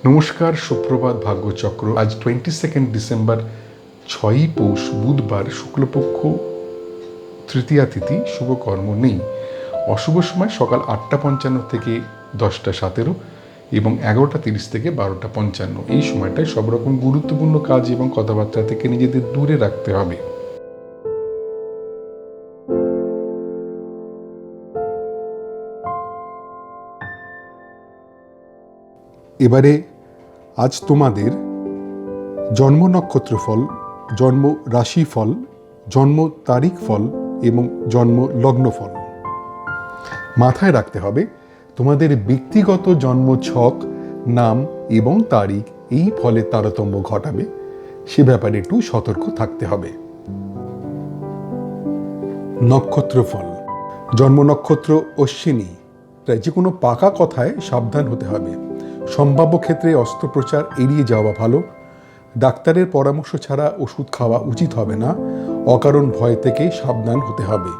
নমস্কার, সুপ্রভাত, ভাগ্যচক্র। আজ 22 ডিসেম্বর, 6ই পৌষ, বুধবার, শুক্লপক্ষ, তৃতীয়া তিথি। শুভকর্ম নেই। অশুভ সময় সকাল 8:55 থেকে 10:17 এবং 11:30 থেকে 12:55। এই সময়টায় সব রকম গুরুত্বপূর্ণ কাজ এবং কথাবার্তা থেকে নিজেদের দূরে রাখতে হবে। এবারে আজ তোমাদের জন্ম নক্ষত্র ফল, জন্ম রাশি ফল, জন্ম তারিখ ফল এবং জন্ম লগ্ন ফল। মাথায় রাখতে হবে তোমাদের ব্যক্তিগত জন্ম ছক, নাম এবং তারিখ এই ফলের তারতম্য ঘটাবে, সে ব্যাপারে একটু সতর্ক থাকতে হবে। নক্ষত্র ফল। জন্ম নক্ষত্র অশ্বিনী। তাই যে কোনো পাকা কথায় সাবধান হতে হবে। সম্ভাব্য ক্ষেত্রে অস্ত্রোপচার এড়িয়ে যাওয়া ভালো। ডাক্তারের পরামর্শ ছাড়া ওষুধ খাওয়া উচিত হবে না। অকারণ ভয় থেকে সাবধান হতে হবে।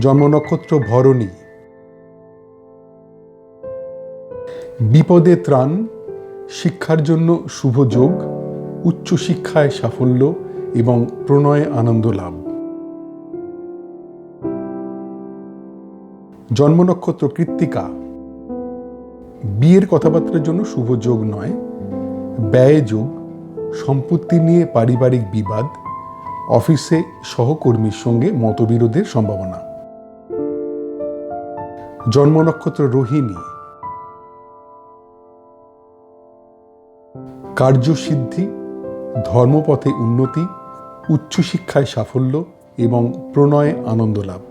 জন্ম নক্ষত্র ভরণী। বিপদে ত্রাণ, শিক্ষার জন্য শুভ যোগ, উচ্চশিক্ষায় সাফল্য এবং প্রণয়ে আনন্দ লাভ। জন্ম নক্ষত্র কৃত্তিকা। বিয়ের কথাবার্তার জন্য শুভ যোগ নয়, ব্যয় যোগ, সম্পত্তি নিয়ে পারিবারিক বিবাদ, অফিসে সহকর্মীর সঙ্গে মতবিরোধের সম্ভাবনা। জন্ম নক্ষত্র রোহিণী। কার্যসিদ্ধি, ধর্মপথে উন্নতি, উচ্চশিক্ষায় সাফল্য এবং প্রণয়ে আনন্দ লাভ।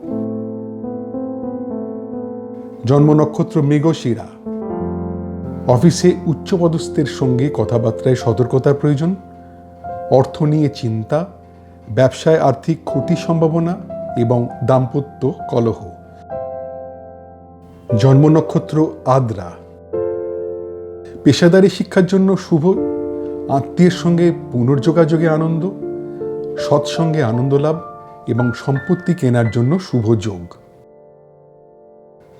জন্ম নক্ষত্র মৃগশিরা। অফিসে উচ্চপদস্থের সঙ্গে কথাবার্তায় সতর্কতার প্রয়োজন। অর্থ নিয়ে চিন্তা, ব্যবসায় আর্থিক ক্ষতির সম্ভাবনা এবং দাম্পত্য কলহ। জন্ম নক্ষত্র আদ্রা। পেশাদারী শিক্ষার জন্য শুভ, আত্মীয়ের সঙ্গে পুনর্যোগাযোগে আনন্দ, সৎসঙ্গে আনন্দ লাভ এবং সম্পত্তি কেনার জন্য শুভ যোগ।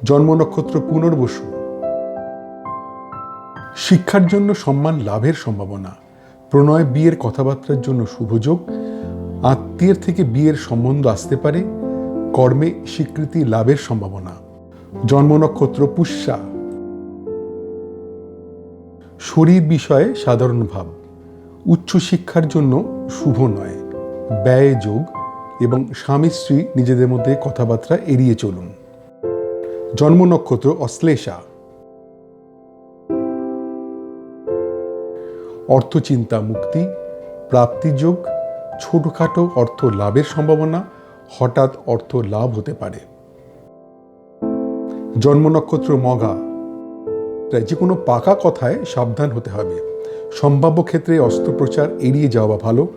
জন্ম নক্ষত্র পুনর্বসু। শিক্ষার জন্য সম্মান লাভের সম্ভাবনা, প্রণয় বিয়ের কথাবার্তার জন্য শুভ যোগ, আত্মীয়ের থেকে বিয়ের সম্বন্ধ আসতে পারে, কর্মে স্বীকৃতি লাভের সম্ভাবনা। জন্ম নক্ষত্র পুষ্যা। শরীর বিষয়ে সাধারণ ভাব, উচ্চশিক্ষার জন্য শুভ নয়, ব্যয় যোগ এবং স্বামী স্ত্রী নিজেদের মধ্যে কথাবার্তা এড়িয়ে চলুন। জন্ম নক্ষত্র অশ্লেষা। অর্থচিন্তা মুক্তি, প্রাপ্তিযোগ, ছোটখাটো অর্থ লাভের সম্ভাবনা, হঠাৎ অর্থ লাভ হতে পারে। জন্ম নক্ষত্র মঘা। তাই যে কোনো পাকা কথায় সাবধান হতে হবে। সম্ভাব্য ক্ষেত্রে অস্ত্রোপচার এড়িয়ে যাওয়া ভালো।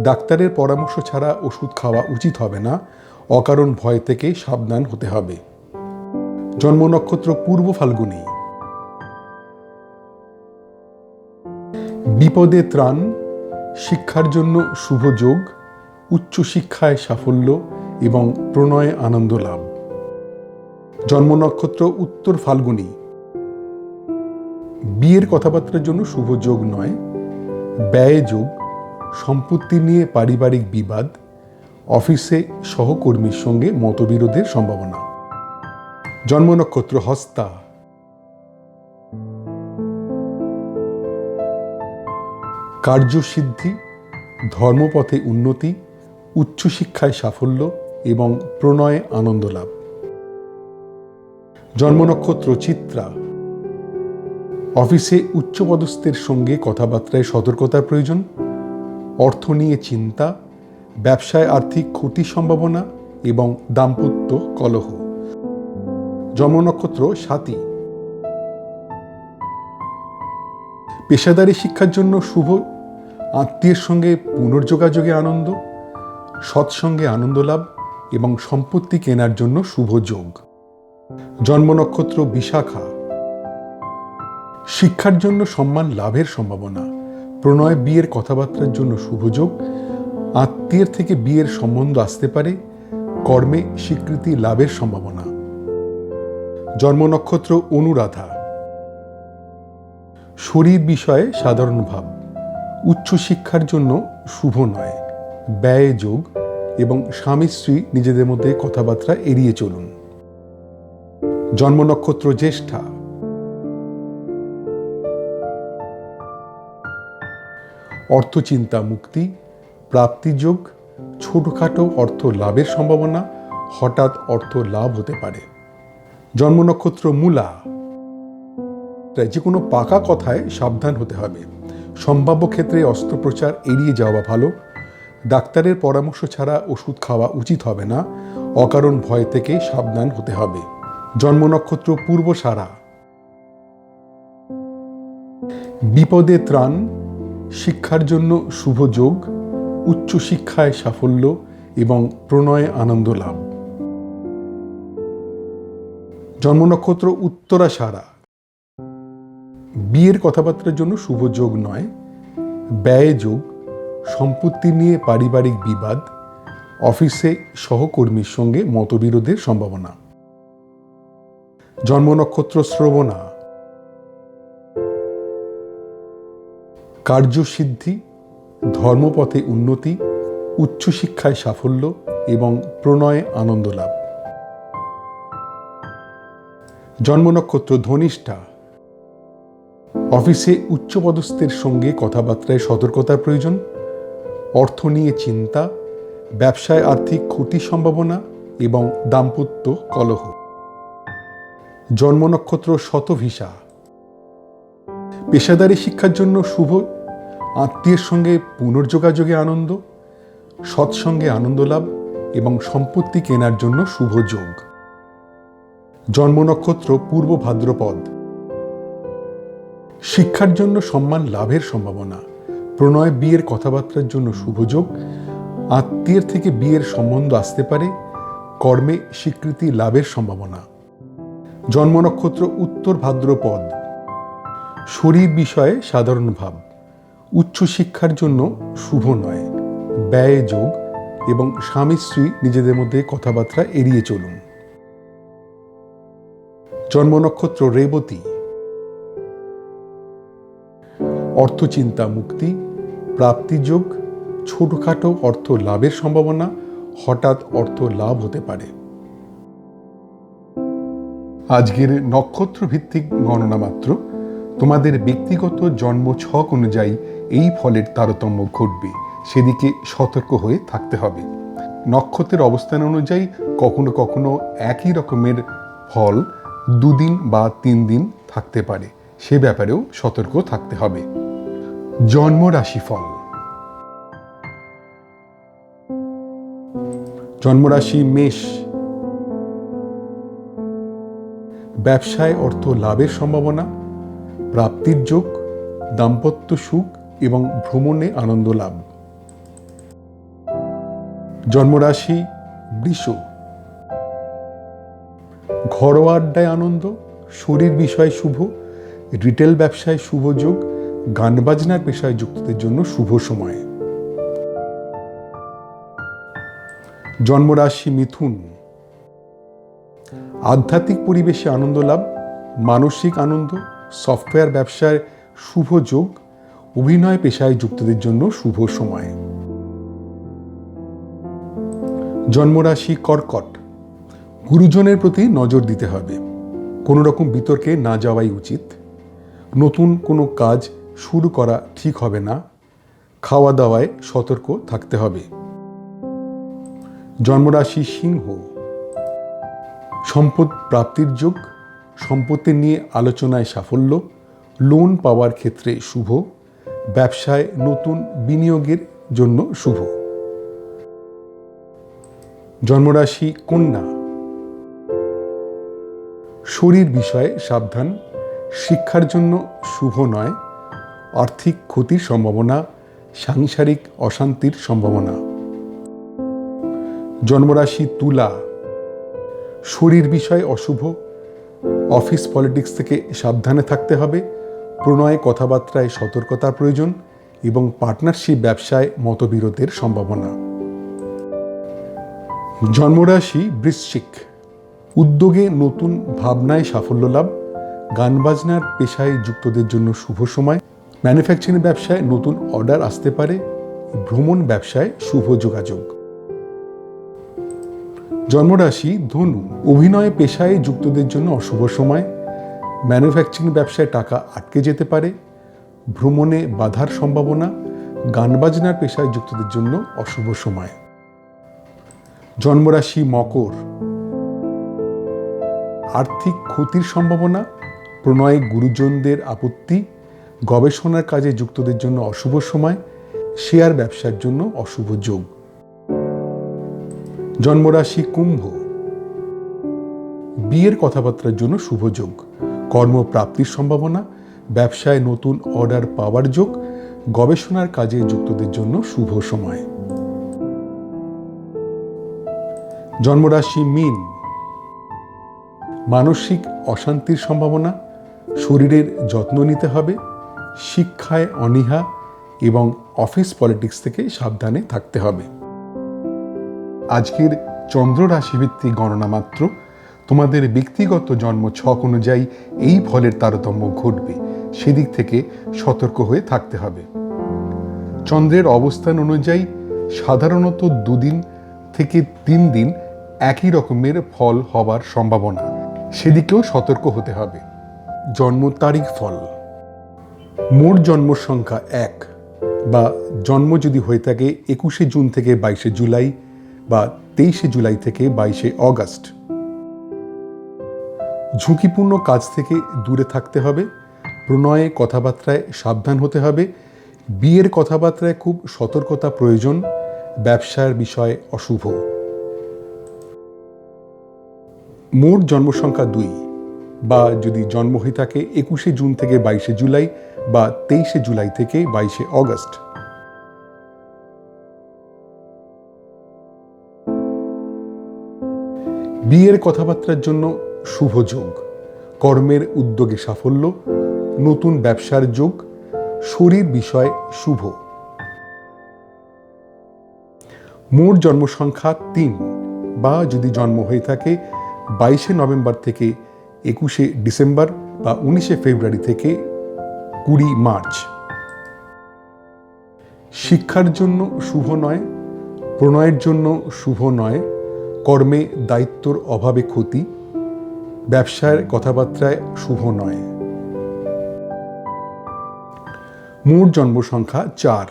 ডাক্তারের পরামর্শ ছাড়া ওষুধ খাওয়া উচিত হবে না। অকারণ ভয় থেকে সাবধান হতে হবে। জন্ম নক্ষত্র পূর্ব ফাল্গুনী। বিপদে ত্রাণ, শিক্ষার জন্য শুভ যোগ, উচ্চশিক্ষায় সাফল্য এবং প্রণয়ে আনন্দ লাভ। জন্ম নক্ষত্র উত্তর ফাল্গুনী। বিয়ের কথাবার্তার জন্য শুভ যোগ নয়, ব্যয় যোগ, সম্পত্তি নিয়ে পারিবারিক বিবাদ, অফিসে সহকর্মীর সঙ্গে মতবিরোধের সম্ভাবনা। জন্ম নক্ষত্র হস্তা। কার্যসিদ্ধি, ধর্মপথে উন্নতি, উচ্চশিক্ষায় সাফল্য এবং প্রণয়ে আনন্দ লাভ। জন্ম নক্ষত্র চিত্রা। অফিসে উচ্চপদস্থের সঙ্গে কথাবার্তায় সতর্কতার প্রয়োজন। অর্থ নিয়ে চিন্তা, ব্যবসায় আর্থিক ক্ষতির সম্ভাবনা এবং দাম্পত্য কলহ। জন্ম নক্ষত্র স্বাতী। পেশাদারী শিক্ষার জন্য শুভ, আত্মীয়ের সঙ্গে পুনর্যোগাযোগে আনন্দ, সৎসঙ্গে আনন্দ লাভ এবং সম্পত্তি কেনার জন্য শুভ যোগ। জন্ম নক্ষত্র বিশাখা। শিক্ষার জন্য সম্মান লাভের সম্ভাবনা, প্রণয় বিয়ের কথাবার্তার জন্য শুভ যোগ, আত্মীয়ের থেকে বিয়ের সম্বন্ধ আসতে পারে, কর্মে স্বীকৃতি লাভের সম্ভাবনা। জন্ম নক্ষত্র অনুরাধা। শরীর বিষয়ে সাধারণ ভাব, উচ্চশিক্ষার জন্য শুভ নয়, ব্যয় যোগ এবং স্বামী স্ত্রী নিজেদের মধ্যে কথাবার্তা এড়িয়ে চলুন। জন্ম নক্ষত্র জ্যেষ্ঠা, অর্থচিন্তা মুক্তি, প্রাপ্তিযোগ, ছোটখাটো অর্থ লাভের সম্ভাবনা, হঠাৎ অর্থ লাভ হতে পারে। জন্ম নক্ষত্র মূলা, যে কোনো পাকা কথায় সাবধান হতে হবে। সম্ভাব্য ক্ষেত্রে অস্ত্রোপচার এড়িয়ে যাওয়া ভালো। ডাক্তারের পরামর্শ ছাড়া ওষুধ খাওয়া উচিত হবে না। অকারণ ভয় থেকে সাবধান হতে হবে। জন্ম নক্ষত্র পূর্বসারা, বিপদে ত্রাণ, শিক্ষার জন্য শুভ যোগ, উচ্চশিক্ষায় সাফল্য এবং প্রণয়ে আনন্দ লাভ। জন্ম নক্ষত্র উত্তরাষাঢ়া, বিয়ের কথাবার্তার জন্য শুভ যোগ নয়, ব্যয় যোগ, সম্পত্তি নিয়ে পারিবারিক বিবাদ, অফিসে সহকর্মীর সঙ্গে মতবিরোধের সম্ভাবনা। জন্ম নক্ষত্র শ্রবণা, কার্যসিদ্ধি, ধর্মপথে উন্নতি, উচ্চশিক্ষায় সাফল্য এবং প্রণয়ে আনন্দ লাভ। জন্ম নক্ষত্র ধনিষ্ঠা, অফিসে উচ্চপদস্থের সঙ্গে কথাবার্তায় সতর্কতার প্রয়োজন, অর্থ নিয়ে চিন্তা, ব্যবসায় আর্থিক ক্ষতির সম্ভাবনা এবং দাম্পত্য কলহ। জন্ম নক্ষত্র শতভিষা, পেশাদারী শিক্ষার জন্য শুভ, আত্মীয়ের সঙ্গে পুনর্যোগাযোগে আনন্দ, সৎসঙ্গে আনন্দ লাভ এবং সম্পত্তি কেনার জন্য শুভ যোগ। জন্ম নক্ষত্র পূর্ব ভাদ্রপদ, শিক্ষার জন্য সম্মান লাভের সম্ভাবনা, প্রণয় বিয়ের কথাবার্তার জন্য শুভ যোগ, আত্মীয়ের থেকে বিয়ের সম্বন্ধ আসতে পারে, কর্মে স্বীকৃতি লাভের সম্ভাবনা। জন্ম নক্ষত্র উত্তর ভাদ্রপদ, শরীর বিষয়ে সাধারণ ভাব, উচ্চশিক্ষার জন্য শুভ নয়, ব্যয় যোগ এবং স্বামী স্ত্রী নিজেদের মধ্যে কথাবার্তা এড়িয়ে চলুন। জন্ম নক্ষত্র রেবতী, অর্থচিন্তা মুক্তি, প্রাপ্তিযোগ, ছোটখাটো অর্থ লাভের সম্ভাবনা, হঠাৎ অর্থ লাভ হতে পারে। আজকের নক্ষত্র ভিত্তিক গণনা মাত্র। তোমাদের ব্যক্তিগত জন্ম ছক অনুযায়ী এই ফলের তারতম্য ঘটবে, সেদিকে সতর্ক হয়ে থাকতে হবে। নক্ষত্রের অবস্থান অনুযায়ী কখনো কখনো একই রকমের ফল 2 দিন বা 3 দিন থাকতে পারে, সে ব্যাপারেও সতর্ক থাকতে হবে। জন্ম রাশিফল। জন্মরাশি মেষ, ব্যবসায় অর্থ লাভের সম্ভাবনা, প্রাপ্তির যোগ, দাম্পত্য সুখ এবং ভ্রমণে আনন্দ লাভ। জন্মরাশি বৃষ, ঘরোয়া আড্ডায় আনন্দ, শরীর বিষয়ে শুভ, রিটেল ব্যবসায় শুভ যোগ, গান বাজনার পেশায় যুক্তদের জন্য শুভ সময়। জন্মরাশি মিথুন, আধ্যাত্মিক পরিবেশে আনন্দ লাভ, মানসিক আনন্দ, সফটওয়্যার ব্যবসায় শুভ যোগ, অভিনয় পেশায় যুক্তদের জন্য শুভ সময়। জন্মরাশি কর্কট, গুরুজনের প্রতি নজর দিতে হবে, কোনো রকম বিতর্কে না যাওয়াই উচিত, নতুন কোনো কাজ শুরু করা ঠিক হবে না, খাওয়া দাওয়ায় সতর্ক থাকতে হবে। জন্মরাশি সিংহ, সম্পদ প্রাপ্তির যোগ, সম্পত্তি নিয়ে আলোচনায় সাফল্য, লোন পাওয়ার ক্ষেত্রে শুভ, ব্যবসায় নতুন বিনিয়োগের জন্য শুভ। জন্মরাশি কন্যা, শরীর বিষয়ে সাবধান, শিক্ষার জন্য শুভ নয়, আর্থিক ক্ষতির সম্ভাবনা, সাংসারিক অশান্তির সম্ভাবনা। জন্মরাশি তুলা, শরীর বিষয় অশুভ, অফিস পলিটিক্স থেকে সাবধানে থাকতে হবে, প্রণয় কথাবার্তায় সতর্কতার প্রয়োজন এবং পার্টনারশিপ ব্যবসায় মতবিরোধের সম্ভাবনা। জন্মরাশি বৃশ্চিক, উদ্যোগে নতুন ভাবনায় সাফল্য লাভ, গান বাজনার পেশায় যুক্তদের জন্য শুভ সময়। ম্যানুফ্যাকচারিং ব্যবসায় নতুন অর্ডার আসতে পারে। ভ্রমণ ব্যবসায় শুভ যোগাযোগ। জন্মরাশি ধনু, অভিনয় পেশায় যুক্তদের জন্য অশুভ সময়। ম্যানুফ্যাকচারিং ব্যবসায় টাকা আটকে যেতে পারে। ভ্রমণে বাধার সম্ভাবনা। গান বাজনার পেশায় যুক্তদের জন্য অশুভ সময়। জন্মরাশি মকর, আর্থিক ক্ষতির সম্ভাবনা। প্রণয়ে গুরুজনদের আপত্তি। গবেষণার কাজে যুক্তদের জন্য অশুভ সময়। শেয়ার ব্যবসার জন্য অশুভ যোগ। জন্মরাশি কুম্ভ, বিয়ের কথাবার্তার জন্য শুভ যোগ। কর্মপ্রাপ্তির সম্ভাবনা। ব্যবসায় নতুন অর্ডার পাওয়ার যোগ। গবেষণার কাজে যুক্তদের জন্য শুভ সময়। জন্মরাশি মীন, মানসিক অশান্তির সম্ভাবনা। শরীরের যত্ন নিতে হবে। শিক্ষায় অনীহা এবং অফিস পলিটিক্স থেকে সাবধানে থাকতে হবে। আজকের চন্দ্র রাশিভিত্তিক গণনা মাত্র। তোমাদের ব্যক্তিগত জন্ম ছক অনুযায়ী এই ফলের তারতম্য ঘটবে, সেদিক থেকে সতর্ক হয়ে থাকতে হবে। চন্দ্রের অবস্থান অনুযায়ী সাধারণত 2 দিন থেকে 3 দিন একই রকমের ফল হবার সম্ভাবনা, সেদিকেও সতর্ক হতে হবে। জন্ম তারিখ ফল, মোট জন্ম সংখ্যা 1 বা জন্ম যদি হয়ে থাকে 21শে জুন থেকে 22শে জুলাই বা 23শে জুলাই থেকে 22শে অগাস্ট। ঝুঁকিপূর্ণ কাজ থেকে দূরে থাকতে হবে। প্রণয়ে কথাবার্তায় সাবধান হতে হবে। বিয়ের কথাবার্তায় খুব সতর্কতা প্রয়োজন। ব্যবসার বিষয় অশুভ। মোট জন্ম সংখ্যা 2 বা যদি জন্ম হয়ে থাকে 21শে জুন থেকে 22শে জুলাই বা 23শে জুলাই থেকে 22শে অগাস্ট। বিয়ের কথাবার্তার জন্য শুভ যোগ। কর্মের উদ্যোগে সাফল্য। নতুন ব্যবসার যোগ। শরীর বিষয় শুভ। মোট জন্ম সংখ্যা 3 বা যদি জন্ম হয়ে থাকে 22শে নভেম্বর থেকে 21শে ডিসেম্বর বা 19শে ফেব্রুয়ারি থেকে 20 মার্চ। শিক্ষার জন্য শুভ নয়। প্রণয়ের জন্য শুভ নয়। কর্মে দায়িত্বর অভাবে ক্ষতি। ব্যবসার কথাবার্তায় শুভ নয়। মোট জন্ম সংখ্যা 4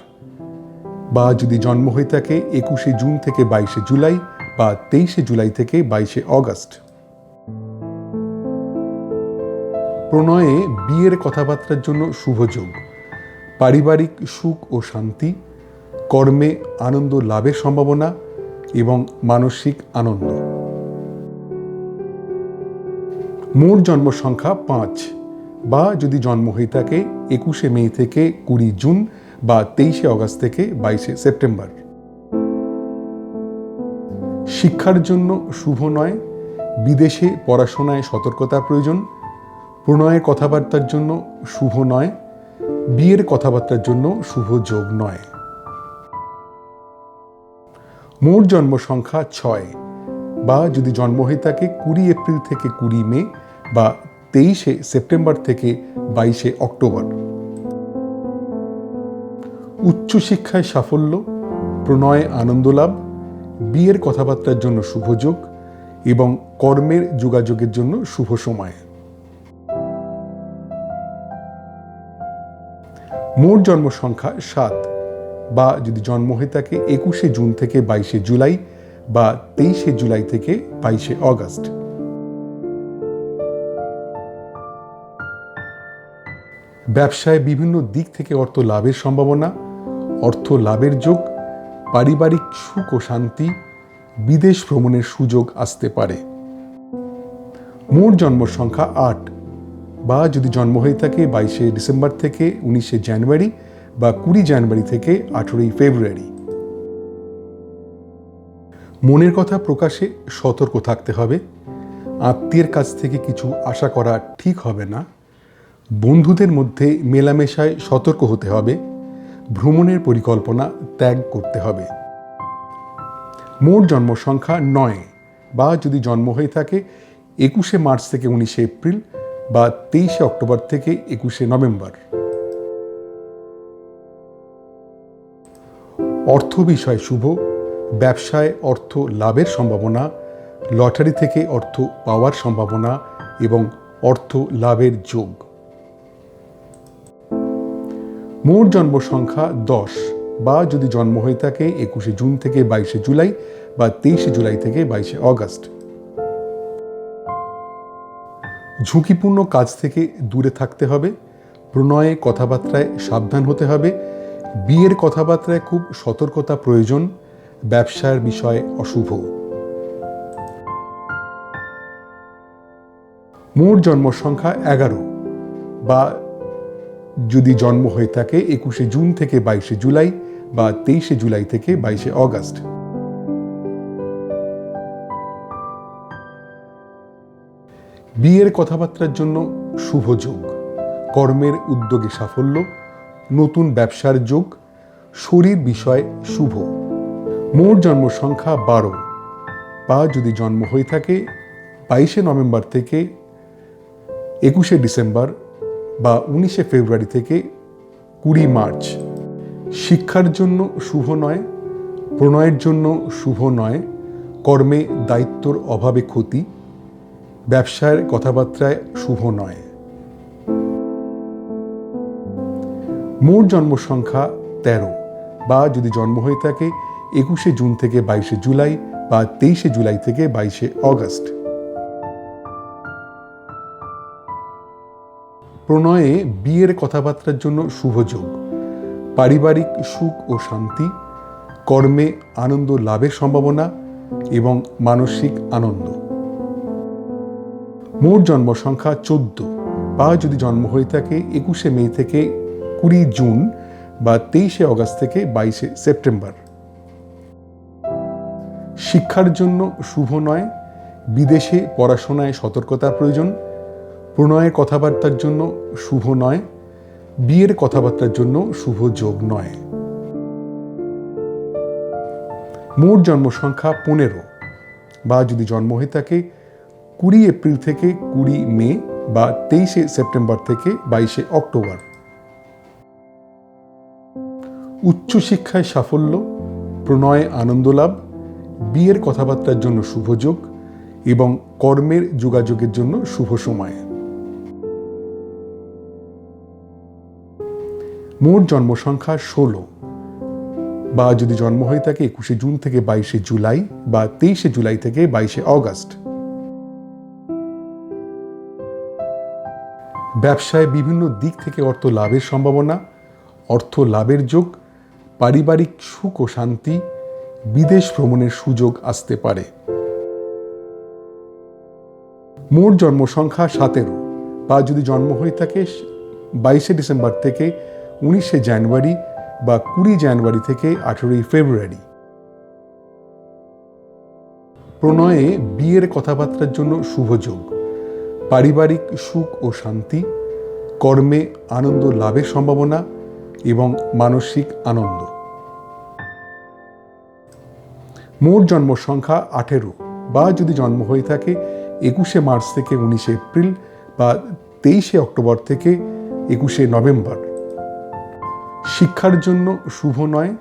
বা যদি জন্ম হয়ে থাকে 21শে জুন থেকে 22শে জুলাই বা 23শে জুলাই থেকে 22শে অগাস্ট। প্রণয়ে বিয়ের কথাবার্তার জন্য শুভ যোগ। পারিবারিক সুখ ও শান্তি। কর্মে আনন্দ লাভের সম্ভাবনা এবং মানসিক আনন্দ। মোট জন্ম সংখ্যা 5 বা যদি জন্ম হয়ে থাকে 21শে মে থেকে 20 জুন বা 23শে অগাস্ট থেকে 22শে সেপ্টেম্বর। শিক্ষার জন্য শুভ নয়। বিদেশে পড়াশোনায় সতর্কতা প্রয়োজন। প্রণয়ের কথাবার্তার জন্য শুভ নয়। বিয়ের কথাবার্তার জন্য শুভ যোগ নয়। মোট জন্ম সংখ্যা 6 বা যদি জন্ম হয়ে থাকে 20 এপ্রিল থেকে 20 মে বা 23শে সেপ্টেম্বর থেকে 22শে অক্টোবর। উচ্চশিক্ষায় সাফল্য। প্রণয়ে আনন্দ লাভ। বিয়ের কথাবার্তার জন্য শুভ যোগ এবং কর্মের যোগাযোগের জন্য শুভ সময়। মোট জন্ম সংখ্যা 7 বা যদি জন্ম হয়ে থাকে 21শে জুন থেকে 22শে জুলাই বা 23শে জুলাই থেকে 22শে অগাস্ট। ব্যবসায় বিভিন্ন দিক থেকে অর্থ লাভের সম্ভাবনা। অর্থ লাভের যোগ। পারিবারিক সুখ ও শান্তি। বিদেশ ভ্রমণের সুযোগ আসতে পারে। মোট জন্ম সংখ্যা 8 বা যদি জন্ম হয়ে থাকে 22শে ডিসেম্বর থেকে 19শে জানুয়ারি বা 20 জানুয়ারি থেকে 18ই ফেব্রুয়ারি। মনের কথা প্রকাশে সতর্ক থাকতে হবে। আত্মীয়ের কাছ থেকে কিছু আশা করা ঠিক হবে না। বন্ধুদের মধ্যে মেলামেশায় সতর্ক হতে হবে। ভ্রমণের পরিকল্পনা ত্যাগ করতে হবে। মোট জন্ম সংখ্যা 9 বা যদি জন্ম হয়ে থাকে 21শে মার্চ থেকে 19শে এপ্রিল বা 23শে অক্টোবর থেকে 21শে নভেম্বর। অর্থ বিষয় শুভ, ব্যবসায় অর্থ লাভের সম্ভাবনা, লটারি থেকে অর্থ পাওয়ার সম্ভাবনা এবং অর্থ লাভের যোগ। মোট জন্ম সংখ্যা 10 বা যদি জন্ম হয়ে থাকে 21শে জুন থেকে 22শে জুলাই বা 23শে জুলাই থেকে 22শে অগস্ট। ঝুঁকিপূর্ণ কাজ থেকে দূরে থাকতে হবে, প্রণয়ে কথাবার্তায় সাবধান হতে হবে, বিয়ের কথাবার্তায় খুব সতর্কতা প্রয়োজন, ব্যবসার বিষয় অশুভ। মোট জন্ম সংখ্যা 11 বা যদি জন্ম হয়ে থাকে 21শে জুন থেকে 22শে জুলাই বা 23শে জুলাই থেকে 22শে অগস্ট। বিয়ের কথাবার্তার জন্য শুভ যোগ, কর্মের উদ্যোগে সাফল্য, নতুন ব্যবসার যোগ, শরীর বিষয় শুভ। মোট জন্ম সংখ্যা 12 বা যদি জন্ম হয়ে থাকে 22শে নভেম্বর থেকে 21শে ডিসেম্বর বা 19শে ফেব্রুয়ারি থেকে 20 মার্চ। শিক্ষার জন্য শুভ নয়, প্রণয়ের জন্য শুভ নয়, কর্মে দায়িত্বর অভাবে ক্ষতি, ব্যবসার কথাবার্তায় শুভ নয়। মোট জন্ম সংখ্যা 13 বা যদি জন্ম হয়ে থাকে 21শে জুন থেকে 22শে জুলাই বা 23শে জুলাই থেকে 22শে অগস্ট। প্রণয়ে বিয়ের কথাবার্তার জন্য শুভ যোগ, পারিবারিক সুখ ও শান্তি, কর্মে আনন্দ লাভের সম্ভাবনা এবং মানসিক আনন্দ। মোট জন্ম সংখ্যা 14 বা যদি জন্ম হয়ে থাকে 21শে মে থেকে 20 জুন বা 23শে অগস্ট থেকে 22শে সেপ্টেম্বর। শিক্ষার জন্য শুভ নয়, বিদেশে পড়াশোনায় সতর্কতার প্রয়োজন, প্রণয়ের কথাবার্তার জন্য শুভ নয়, বিয়ের কথাবার্তার জন্য শুভ যোগ নয়। মোট জন্ম সংখ্যা 15 বা যদি জন্ম হয়ে থাকে 20 এপ্রিল থেকে 20 মে বা 23শে সেপ্টেম্বর থেকে 22শে অক্টোবর। উচ্চশিক্ষায় সাফল্য, প্রণয়ে আনন্দ লাভ, বিয়ের কথাবার্তার জন্য শুভ যোগ এবং কর্মের যোগাযোগের জন্য শুভ সময়। মোট জন্ম সংখ্যা 16 বা যদি জন্ম হয়ে থাকে 21শে জুন থেকে 22শে জুলাই বা 23শে জুলাই থেকে 22শে অগস্ট। ব্যবসায় বিভিন্ন দিক থেকে অর্থ লাভের সম্ভাবনা, অর্থ লাভের যোগ, পারিবারিক সুখ ও শান্তি, বিদেশ ভ্রমণের সুযোগ আসতে পারে। মোট জন্ম সংখ্যা 17 বা যদি জন্ম হয়ে থাকে 22শে ডিসেম্বর থেকে 19শে জানুয়ারি বা 20 জানুয়ারি থেকে 18 ফেব্রুয়ারি। প্রণয়ে বিয়ের কথাবার্তার জন্য শুভ যোগ, পারিবারিক সুখ ও শান্তি, কর্মে আনন্দ লাভের সম্ভাবনা এবং মানসিক আনন্দ। মোট জন্ম সংখ্যা 18 বা যদি জন্ম হয়ে থাকে 21শে মার্চ থেকে 19শে এপ্রিল বা 23শে অক্টোবর থেকে 21শে নভেম্বর। শিক্ষার জন্য শুভ নয়,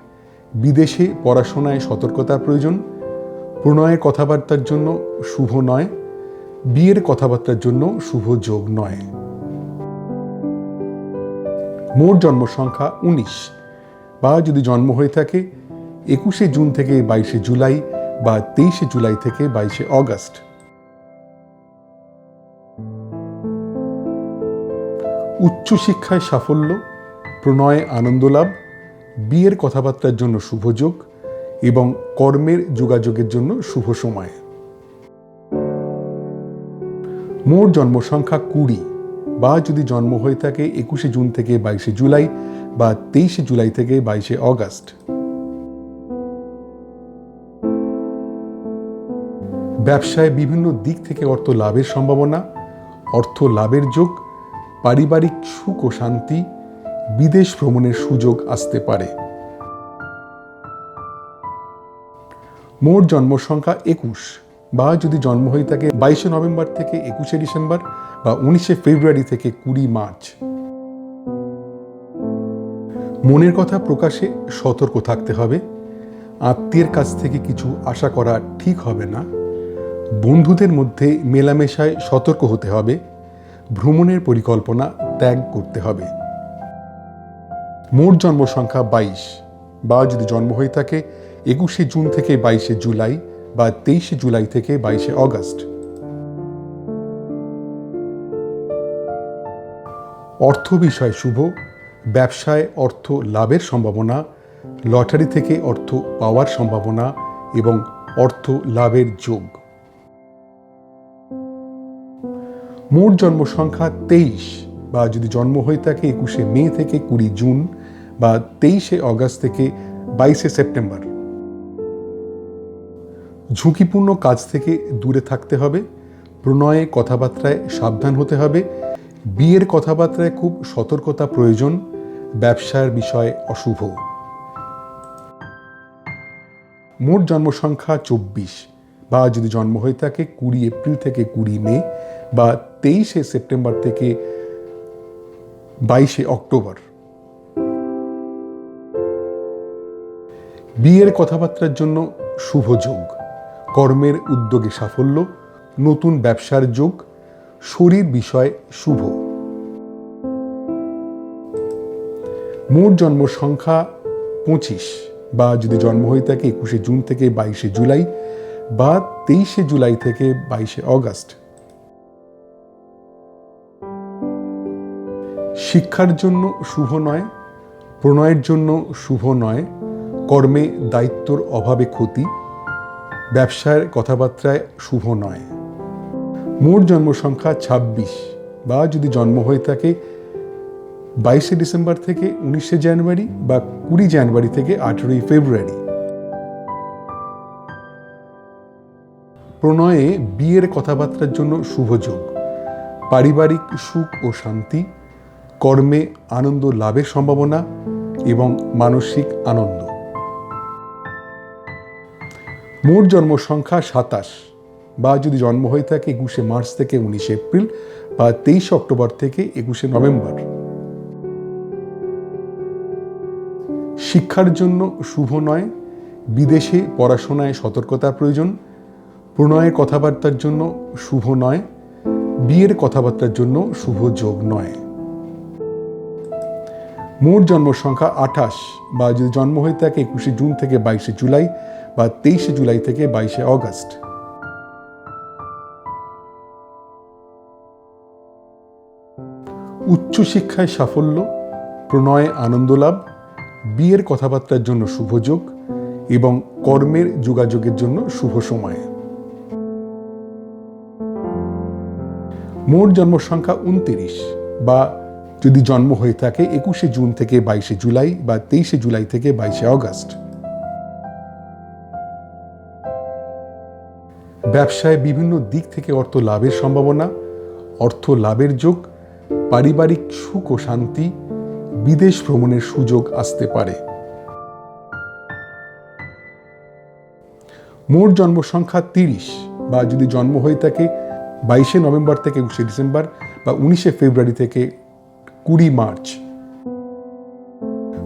বিদেশে পড়াশোনায় সতর্কতার প্রয়োজন, প্রণয়ের কথাবার্তার জন্য শুভ নয়, বিয়ের কথাবার্তার জন্য শুভ যোগ নয়। মোট জন্ম সংখ্যা 19 বা যদি জন্ম হয়ে থাকে 21শে জুন থেকে 22শে জুলাই বা 23শে জুলাই থেকে 22শে অগস্ট। উচ্চশিক্ষায় সাফল্য, প্রণয়ে আনন্দ লাভ, বিয়ের কথাবার্তার জন্য শুভ যোগ এবং কর্মের যোগাযোগের জন্য শুভ সময়। মোট জন্ম সংখ্যা 20 বা যদি জন্ম হয়ে থাকে 21শে জুন থেকে 22শে জুলাই বা 23শে জুলাই থেকে 22শে অগস্ট। ব্যবসায় বিভিন্ন দিক থেকে অর্থ লাভের সম্ভাবনা, অর্থ লাভের যোগ, পারিবারিক সুখ ও শান্তি, বিদেশ ভ্রমণের সুযোগ আসতে পারে। মোট জন্ম সংখ্যা 21 বা যদি জন্ম হয়ে থাকে 22শে নভেম্বর থেকে 21শে ডিসেম্বর বা 19শে ফেব্রুয়ারি থেকে 20 মার্চ। মনের কথা প্রকাশে সতর্ক থাকতে হবে। আত্মীয়ের কাছ থেকে কিছু আশা করা ঠিক হবে না। বন্ধুদের মধ্যে মেলামেশায় সতর্ক হতে হবে। ভ্রমণের পরিকল্পনা ত্যাগ করতে হবে। মোট জন্ম সংখ্যা 22, বা যদি জন্ম হয়ে থাকে 21শে জুন থেকে 22শে জুলাই বা 23শে জুলাই থেকে 22শে অগস্ট। অর্থ বিষয় শুভ। ব্যবসায় অর্থ লাভের সম্ভাবনা, লটারি থেকে অর্থ পাওয়ার সম্ভাবনা এবং অর্থ লাভের যোগ। মোট জন্ম সংখ্যা 23, বা যদি জন্ম হয়ে থাকে 21শে মে থেকে 20 জুন বা 23শে অগস্ট থেকে 22শে সেপ্টেম্বর। ঝুঁকিপূর্ণ কাজ থেকে দূরে থাকতে হবে। প্রণয়ে কথাবার্তায় সাবধান হতে হবে। বিয়ের কথাবার্তায় খুব সতর্কতা প্রয়োজন। ব্যবসার বিষয় অশুভ। মোট জন্ম সংখ্যা 24, বা যদি জন্ম হয়ে থাকে 20 এপ্রিল থেকে 20 মে বা 23শে সেপ্টেম্বর থেকে 22শে অক্টোবর। বিয়ের কথাবার্তার জন্য শুভ যোগ। কর্মের উদ্যোগে সাফল্য, নতুন ব্যবসার যোগ, শরীর বিষয় শুভ। মোট জন্ম সংখ্যা 25, বা যদি জন্ম হয়ে থাকে 21শে জুন থেকে 22শে জুলাই বা 23শে জুলাই থেকে 22শে অগস্ট। শিক্ষার জন্য শুভ নয়। প্রণয়ের জন্য শুভ নয়। কর্মে দায়িত্বর অভাবে ক্ষতি। ব্যবসার কথাবার্তায় শুভ নয়। মোট জন্ম সংখ্যা 26, বা যদি জন্ম হয়ে থাকে 22শে ডিসেম্বর থেকে 19শে জানুয়ারি বা 20 জানুয়ারি থেকে 18ই ফেব্রুয়ারি। প্রণয়ে বিয়ের কথাবার্তার জন্য শুভ যোগ। পারিবারিক সুখ ও শান্তি, কর্মে আনন্দ লাভের সম্ভাবনা এবং মানসিক আনন্দ। মোট জন্ম সংখ্যা 27, বা যদি জন্ম হয়ে থাকে 21শে মার্চ থেকে 19শে এপ্রিল বা 23শে অক্টোবর থেকে 21শে নভেম্বর। শিক্ষার জন্য শুভ নয়। বিদেশে পড়াশোনায় সতর্কতার প্রয়োজন। প্রণয়ের কথাবার্তার জন্য শুভ নয়। বিয়ের কথাবার্তার জন্য শুভ যোগ নয়। মোট জন্ম সংখ্যা 28, বা যদি জন্ম হয়ে থাকে 21শে জুন থেকে 22শে জুলাই বা 23শে জুলাই থেকে 22শে অগস্ট। উচ্চশিক্ষায় সাফল্য, প্রণয়ে আনন্দ লাভ, বিয়ের কথাবার্তার জন্য শুভ যোগ এবং কর্মের যোগাযোগের জন্য শুভ সময়। মোট জন্ম সংখ্যা 29, বা যদি জন্ম হয়ে থাকে 21শে জুন থেকে 22শে জুলাই বা 23শে জুলাই থেকে 22শে অগস্ট। ব্যবসায় বিভিন্ন দিক থেকে অর্থ লাভের সম্ভাবনা, অর্থ লাভের যোগ, পারিবারিক সুখ ও শান্তি, বিদেশ ভ্রমণের সুযোগ আসতে পারে। মোট জন্ম সংখ্যা 30, বা যদি জন্ম হয়ে থাকে 22শে নভেম্বর থেকে 21শে ডিসেম্বর বা 19শে ফেব্রুয়ারি থেকে 20 মার্চ।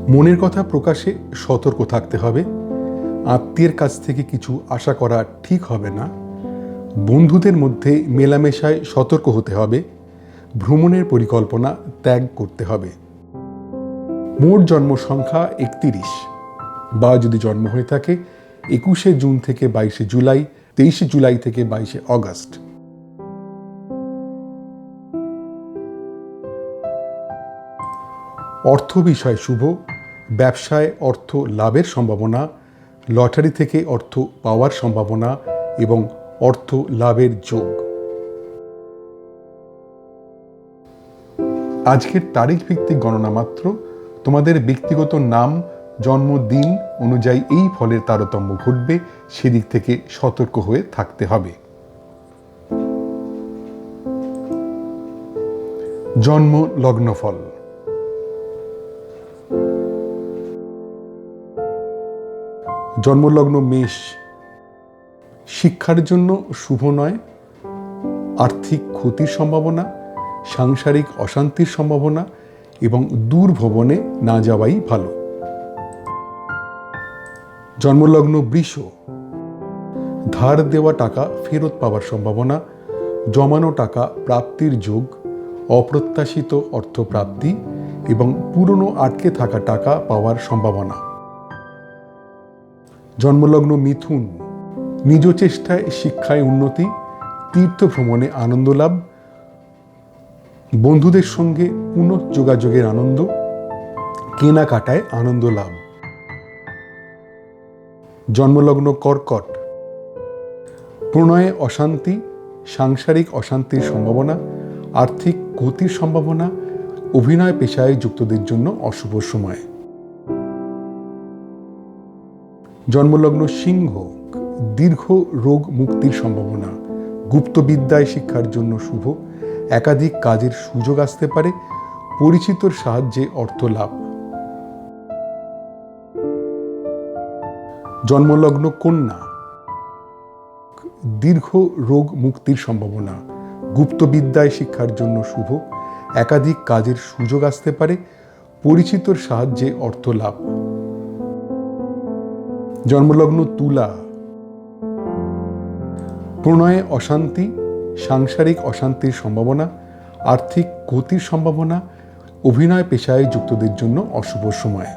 মনের কথা প্রকাশে সতর্ক থাকতে হবে। আত্মীয়ের কাছ থেকে কিছু আশা করা ঠিক হবে না। বন্ধুদের মধ্যে মেলামেশায় সতর্ক হতে হবে। ভ্রমণের পরিকল্পনা ত্যাগ করতে হবে। মোট জন্ম সংখ্যা 31, বা যদি জন্ম হয়ে থাকে 21শে জুন থেকে 22শে জুলাই, 23শে জুলাই থেকে 22শে অগস্ট। অর্থ বিষয় শুভ। ব্যবসায় অর্থ লাভের সম্ভাবনা, লটারি থেকে অর্থ পাওয়ার সম্ভাবনা এবং অর্থ লাভের যোগ। আজকের তারিখ ভিত্তিক গণনা মাত্র। তোমাদের ব্যক্তিগত নাম, জন্মদিন অনুযায়ী এই ফলের তারতম্য ঘটবে, সেদিক থেকে সতর্ক হয়ে থাকতে হবে। জন্ম লগ্নফল। জন্মলগ্ন মেষ। শিক্ষার জন্য শুভ নয়। আর্থিক ক্ষতির সম্ভাবনা, সাংসারিক অশান্তির সম্ভাবনা এবং দূর ভ্রমণে না যাওয়াই ভালো। জন্মলগ্ন বৃষ, ধার দেওয়া টাকা ফেরত পাওয়ার সম্ভাবনা, জমানো টাকা প্রাপ্তির যোগ, অপ্রত্যাশিত অর্থপ্রাপ্তি এবং পুরনো আটকে থাকা টাকা পাওয়ার সম্ভাবনা। জন্মলগ্ন মিথুন, নিজ চেষ্টায় শিক্ষায় উন্নতি, তীর্থ ভ্রমণে আনন্দ লাভ, বন্ধুদের সঙ্গে পুনঃযোগাযোগের আনন্দ, কেনাকাটায় আনন্দ লাভ। জন্মলগ্ন কর্কট, প্রণয়ে অশান্তি, সাংসারিক অশান্তির সম্ভাবনা, আর্থিক ক্ষতির সম্ভাবনা, অভিনয় পেশায় যুক্তদের জন্য অশুভ সময়। জন্মলগ্ন সিংহ, দীর্ঘ রোগ মুক্তির সম্ভাবনা, গুপ্তবিদ্যায় শিক্ষার জন্য শুভ, একাধিক কাজের সুযোগ আসতে পারে, পরিচিতর সাহায্যে অর্থ লাভ। জন্মলগ্ন কন্যা, দীর্ঘ রোগ মুক্তির সম্ভাবনা, গুপ্তবিদ্যায় শিক্ষার জন্য শুভ, একাধিক কাজের সুযোগ আসতে পারে, পরিচিতর সাহায্যে অর্থ লাভ। জন্মলগ্ন তুলা, প্রণয়ে অশান্তি, সাংসারিক অশান্তির সম্ভাবনা, আর্থিক ক্ষতির সম্ভাবনা, অভিনয় পেশায় যুক্তদের জন্য অশুভ সময়।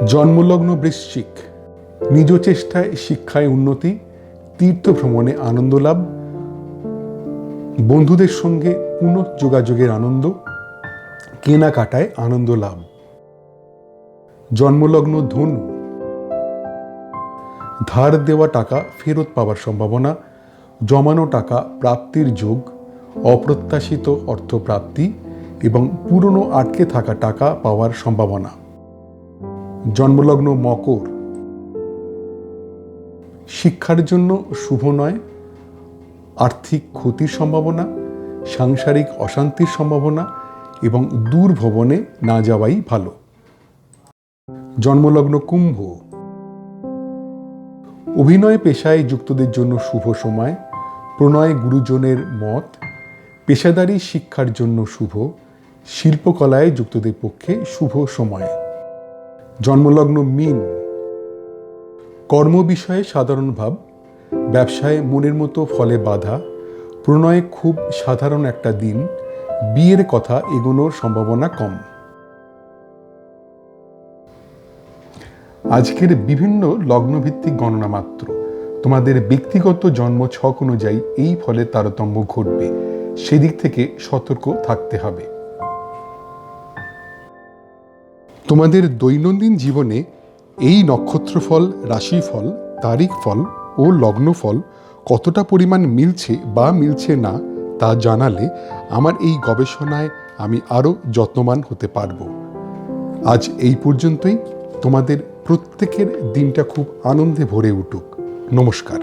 জন্মলগ্ন বৃশ্চিক, নিজ চেষ্টায় শিক্ষায় উন্নতি, তীর্থ ভ্রমণে আনন্দ লাভ, বন্ধুদের সঙ্গে পুনঃযোগাযোগের আনন্দ, কেনাকাটায় আনন্দ লাভ। জন্মলগ্ন ধনু, ধার দেওয়া টাকা ফেরত পাওয়ার সম্ভাবনা, জমানো টাকা প্রাপ্তির যোগ, অপ্রত্যাশিত অর্থপ্রাপ্তি এবং পুরনো আটকে থাকা টাকা পাওয়ার সম্ভাবনা। জন্মলগ্ন মকর, শিক্ষার জন্য শুভ নয়, আর্থিক ক্ষতির সম্ভাবনা, সাংসারিক অশান্তির সম্ভাবনা এবং দূর ভ্রমণে না যাওয়াই ভালো। জন্মলগ্ন কুম্ভ, অভিনয় পেশায় যুক্তদের জন্য শুভ সময়, প্রণয় গুরুজনের মত, পেশাদারি শিক্ষার জন্য শুভ, শিল্পকলায় যুক্তদের পক্ষে শুভ সময়। জন্মলগ্ন মীন, কর্ম বিষয়ে সাধারণ ভাব, ব্যবসায় মনের মতো ফলে বাধা, প্রণয়ে খুব সাধারণ একটা দিন, বিয়ের কথা এগোনোর সম্ভাবনা কম। আজকের বিভিন্ন লগ্নভিত্তিক গণনা মাত্র, তোমাদের ব্যক্তিগত জন্ম ছক অনুযায়ী এই ফলের তারতম্য ঘটবে, সেদিক থেকে সতর্ক থাকতে হবে। তোমাদের দৈনন্দিন জীবনে এই নক্ষত্রফল, রাশিফল, তারিখ ফল ও লগ্নফল কতটা পরিমাণ মিলছে বা মিলছে না তা জানালে আমার এই গবেষণায় আমি আরও যত্নবান হতে পারব। আজ এই পর্যন্তই। তোমাদের প্রত্যেকের দিনটা খুব আনন্দে ভরে উঠুক। নমস্কার।